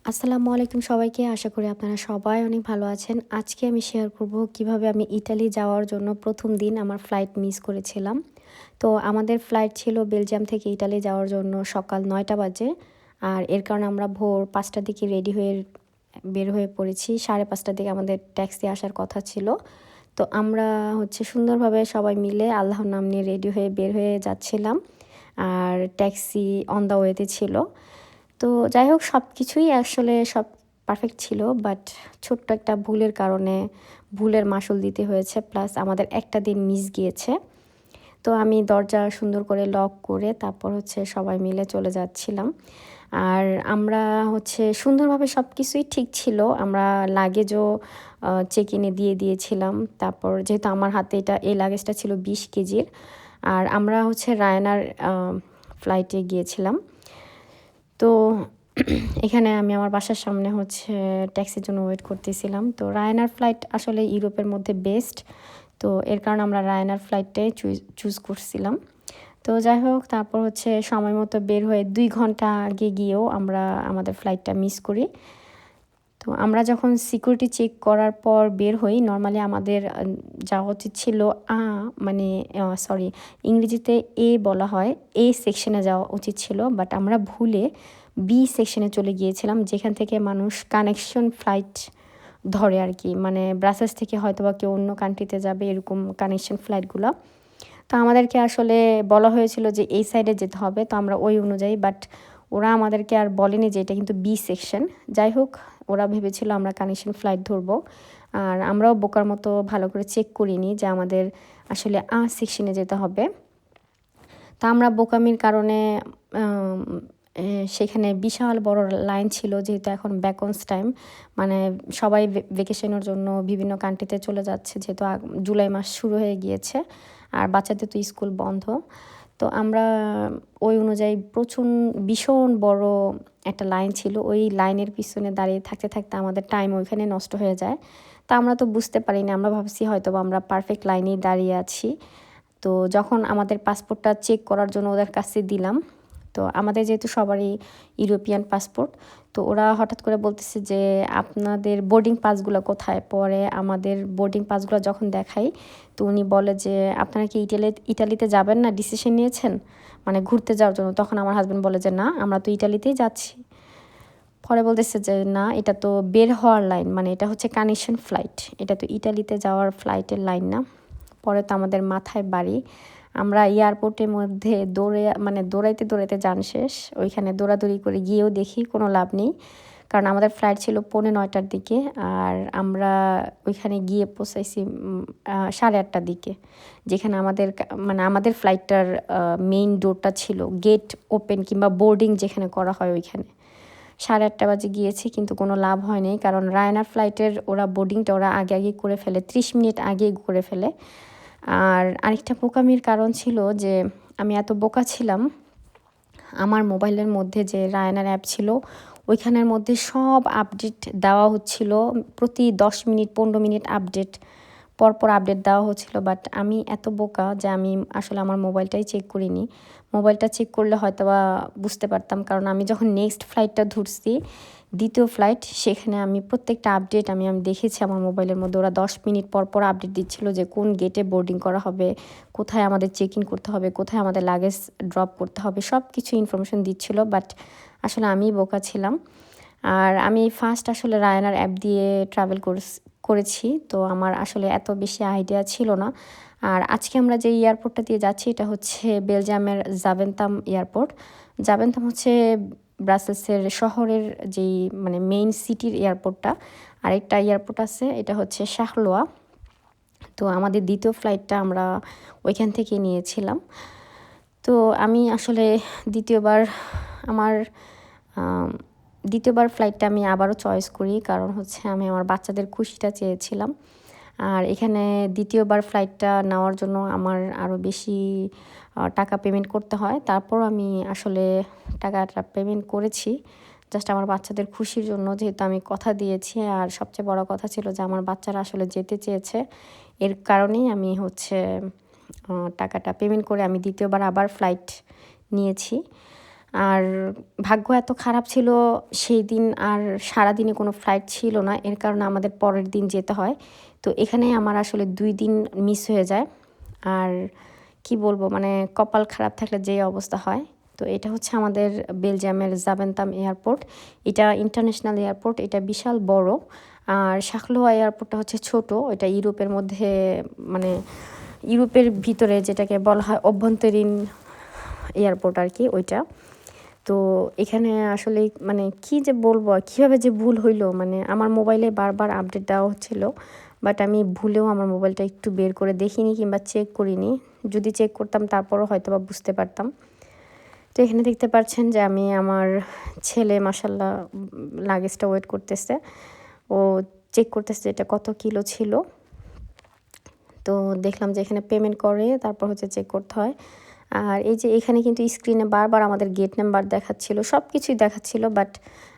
আসসালামু আলাইকুম সবাইকে। আশা করি আপনারা সবাই অনেক ভালো আছেন। আজকে আমি শেয়ার করব কিভাবে আমি ইতালি যাওয়ার জন্য ১ম দিন আমার ফ্লাইট মিস করেছিলাম। তো আমাদের ফ্লাইট ছিল বেলজিয়াম থেকে ইতালি যাওয়ার জন্য সকাল ৯টা বাজে। আর এর কারণে আমরা ভোর ৫টার দিকে রেডি হয়ে বের হয়ে পড়েছি। ৫:৩০টার দিকে আমাদের ট্যাক্সি আসার কথা ছিল। তো আমরা সুন্দরভাবে সবাই মিলে আল্লাহর নাম নিয়ে রেডি হয়ে বের হয়ে যাচ্ছিলাম। আর ট্যাক্সি অন দ্য ওয়েতে ছিল। তো যাই হোক সব কিছুই আসলে সব পারফেক্ট ছিল, বাট ছোট্ট একটা ভুলের কারণে ভুলের মাসুল দিতে হয়েছে, প্লাস আমাদের একটা দিন মিস গিয়েছে। তো আমি দরজা সুন্দর করে লক করে তারপর সবাই মিলে চলে যাচ্ছিলাম। আর আমরা সুন্দরভাবে সব কিছুই ঠিক ছিল। আমরা লাগেজও চেক ইনে দিয়ে দিয়েছিলাম। তারপর যেহেতু আমার হাতে এই লাগেজটা ছিল ২০ কেজির। আর আমরা রায়নার ফ্লাইটে গিয়েছিলাম। তো এখানে আমি আমার বাসার সামনে ট্যাক্সির জন্য ওয়েট করতেছিলাম। তো রায়নার ফ্লাইট আসলে ইউরোপের মধ্যে বেস্ট। তো এর কারণে আমরা রায়নার ফ্লাইটটাই চুজ করছিলাম। তো যাই হোক তারপর সময় মতো বের হয়ে ২ ঘন্টা আগে গিয়েও আমরা আমাদের ফ্লাইটটা মিস করি। তো আমরা যখন সিকিউরিটি চেক করার পর বের হই, নর্মালি আমাদের যাওয়া উচিত ছিল সরি, ইংরেজিতে বলা হয়, সেকশনে যাওয়া উচিত ছিল, বাট আমরা ভুলে বি সেকশনে চলে গিয়েছিলাম, যেখান থেকে মানুষ কানেকশন ফ্লাইট ধরে আর কি, মানে ব্রাসেলস থেকে হয়তো বা কেউ অন্য কান্ট্রিতে যাবে, এরকম কানেকশন ফ্লাইটগুলো। তো আমাদেরকে আসলে বলা হয়েছিল যে এই সাইডে যেতে হবে, তো আমরা ওই অনুযায়ী, বাট ওরা আমাদেরকে আর বলেনি যে এটা কিন্তু বি সেকশন। যাই হোক, ওরা ভেবেছিল আমরা কানেকশন ফ্লাইট ধরবো। আর আমরাও বোকার মতো ভালো করে চেক করিনি যে আমাদের আসলে সেকশনে যেতে হবে। তা আমরা বোকামির কারণে সেখানে বিশাল বড় লাইন ছিল, যেহেতু এখন ব্যাকন্স টাইম, মানে সবাই ভেকেশনের জন্য বিভিন্ন কান্ট্রিতে চলে যাচ্ছে, যেহেতু জুলাই মাস শুরু হয়ে গিয়েছে আর বাচ্চাদের তো স্কুল বন্ধ। তো আমরা ওই অনুযায়ী ভীষণ বড় একটা লাইন ছিল, ওই লাইনের পিছনে দাঁড়িয়ে থাকতে থাকতে আমাদের টাইম ওইখানে নষ্ট হয়ে যায়। তা আমরা তো বুঝতে পারিনি, আমরা ভাবছি হয়তো আমরা পারফেক্ট লাইনেই দাঁড়িয়ে আছি। তো যখন আমাদের পাসপোর্টটা চেক করার জন্য ওদের কাছে দিলাম, তো আমাদের যেহেতু সবারই ইউরোপিয়ান পাসপোর্ট, তো ওরা হঠাৎ করে বলতেছে যে আপনাদের বোর্ডিং পাসগুলো কোথায়। পরে আমাদের বোর্ডিং পাসগুলো যখন দেখাই, তো উনি বলে যে আপনারা কি ইটালিতে যাবেন না, ডিসিশন নিয়েছেন মানে ঘুরতে যাওয়ার জন্য। তখন আমার হাজব্যান্ড বলে যে না, আমরা তো ইটালিতেই যাচ্ছি। পরে বলতেছে যে না, এটা তো বের হওয়ার লাইন, মানে এটা কানেকশন ফ্লাইট, এটা তো ইটালিতে যাওয়ার ফ্লাইটের লাইন না। পরে তো আমাদের মাথায় বাড়ি, আমরা এয়ারপোর্টের মধ্যে দৌড়াইতে দৌড়াইতে যান শেষ। ওইখানে দৌড়াদৌড়ি করে গিয়েও দেখি কোনো লাভ নেই, কারণ আমাদের ফ্লাইট ছিল 9:45টার দিকে, আর আমরা ওইখানে গিয়ে পৌঁছাইছি 8:30টার দিকে, যেখানে আমাদের ফ্লাইটটার মেইন ডোরটা ছিল, গেট ওপেন কিংবা বোর্ডিং যেখানে করা হয় ওইখানে। 8:30 বাজে গিয়েছি, কিন্তু কোনো লাভ হয়নি, কারণ রায়নার ফ্লাইটের বোর্ডিংটা ওরা আগে আগে করে ফেলে, 30 মিনিট আগেই করে ফেলে। আর আরেকটা বোকামির কারণ ছিল যে আমি এত বোকা ছিলাম, আমার মোবাইলের মধ্যে যে রায়নার অ্যাপ ছিল ওইখানের মধ্যে সব আপডেট দেওয়া হচ্ছিল, প্রতি 10 মিনিট 15 মিনিট পরপর আপডেট দেওয়া হচ্ছিল। বাট আমি এত বোকা যে আমি আসলে আমার মোবাইলটাই চেক করিনি। মোবাইলটা চেক করলে হয়তো বা বুঝতে পারতাম, কারণ আমি যখন নেক্সট ফ্লাইটটা ধরছি, দ্বিতীয় ফ্লাইট, সেখানে আমি প্রত্যেকটা আপডেট আমি দেখেছি আমার মোবাইলের মধ্যে। ওরা 10 মিনিট পর পর আপডেট দিচ্ছিল যে কোন গেটে বোর্ডিং করা হবে, কোথায় আমাদের চেক ইন করতে হবে, কোথায় আমাদের লাগেজ ড্রপ করতে হবে, সব কিছু ইনফরমেশন দিচ্ছিল। বাট আসলে আমি বোকা ছিলাম। আর আমি ফার্স্ট আসলে রায়নার অ্যাপ দিয়ে ট্রাভেল করেছি, তো আমার আসলে এত বেশি আইডিয়া ছিল না। আর আজকে আমরা যে এয়ারপোর্টটা দিয়ে যাচ্ছি, এটা বেলজিয়ামের জাভেনতাম এয়ারপোর্ট। জাভেনতাম ব্রাসেলসের শহরের যেই মানে মেইন সিটির এয়ারপোর্টটা। আরেকটা এয়ারপোর্ট আছে, এটা শাহলোয়া। তো আমাদের দ্বিতীয় ফ্লাইটটা আমরা ওইখান থেকে নিয়েছিলাম। তো আমি আসলে দ্বিতীয়বার আমার দ্বিতীয়বার ফ্লাইটটা আমি আবারও চয়েস করি, কারণ আমি আমার বাচ্চাদের খুশিটা চেয়েছিলাম। আর এখানে দ্বিতীয়বার ফ্লাইটটা নেওয়ার জন্য আমার আরও বেশি টাকা পেমেন্ট করতে হয়। তারপর আমি আসলে টাকাটা পেমেন্ট করেছি জাস্ট আমার বাচ্চাদের খুশির জন্য, যেহেতু আমি কথা দিয়েছি। আর সবচেয়ে বড় কথা ছিল যে আমার বাচ্চারা আসলে যেতে চেয়েছে, এর কারণেই আমি টাকাটা পেমেন্ট করে আমি দ্বিতীয়বার আবার ফ্লাইট নিয়েছি। আর ভাগ্য এত খারাপ ছিল, সেই দিন আর সারাদিনে কোনো ফ্লাইট ছিল না, এর কারণে আমাদের পরের দিন যেতে হয়। তো এখানে আমার আসলে 2 দিন মিস হয়ে যায়। আর কি বলবো, মানে কপাল খারাপ থাকলে যে অবস্থা হয়। তো এটা হচ্ছে আমাদের বেলজিয়ামের জাভেনতাম এয়ারপোর্ট। এটা ইন্টারন্যাশনাল এয়ারপোর্ট, এটা বিশাল বড়। আর শাখলোয়া এয়ারপোর্টটা হচ্ছে ছোট, এটা ইউরোপের মধ্যে, মানে ইউরোপের ভিতরে যেটাকে বলা হয় অভ্যন্তরীণ এয়ারপোর্ট আর কি, ওইটা। তো এখানে আসলে মানে কি যে বলবো, কীভাবে যে ভুল হইলো, মানে আমার মোবাইলে বারবার আপডেট দেওয়া হচ্ছিল, বাট আমি ভুলেও আমার মোবাইলটা একটু বের করে দেখিনি কিংবা চেক করিনি। যদি চেক করতাম তারপরও হয়তো বা বুঝতে পারতাম। তো এখানে দেখতে পাচ্ছেন যে আমি আমার ছেলে মাসাল্লাহ লাগেজটা ওয়েট করতেছে, ও চেক করতেছে এটা কত কিলো ছিল। তো দেখলাম যে এখানে পেমেন্ট করে তারপর হচ্ছে চেক করতে হয়। আর এই যে এখানে কিন্তু স্ক্রিনে বারবার আমাদের গেট নাম্বার দেখাচ্ছিল, সব কিছুই দেখাচ্ছিল, বাট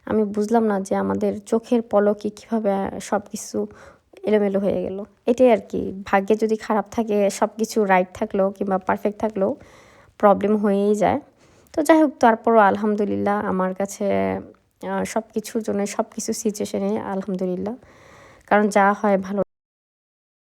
আমি বুঝলাম না যে আমাদের চোখের পলকে কীভাবে সব কিছু এলোমেলো হয়ে গেল। এটাই আর কি, ভাগ্যে যদি খারাপ থাকে সব কিছু রাইট থাকলেও কিংবা পারফেক্ট থাকলেও প্রবলেম হয়েই যায়। তো যাই হোক, তারপরও আলহামদুলিল্লাহ আমার কাছে সব কিছুর জন্য, সব কিছু সিচুয়েশনে আলহামদুলিল্লাহ, কারণ যা হয় ভালো।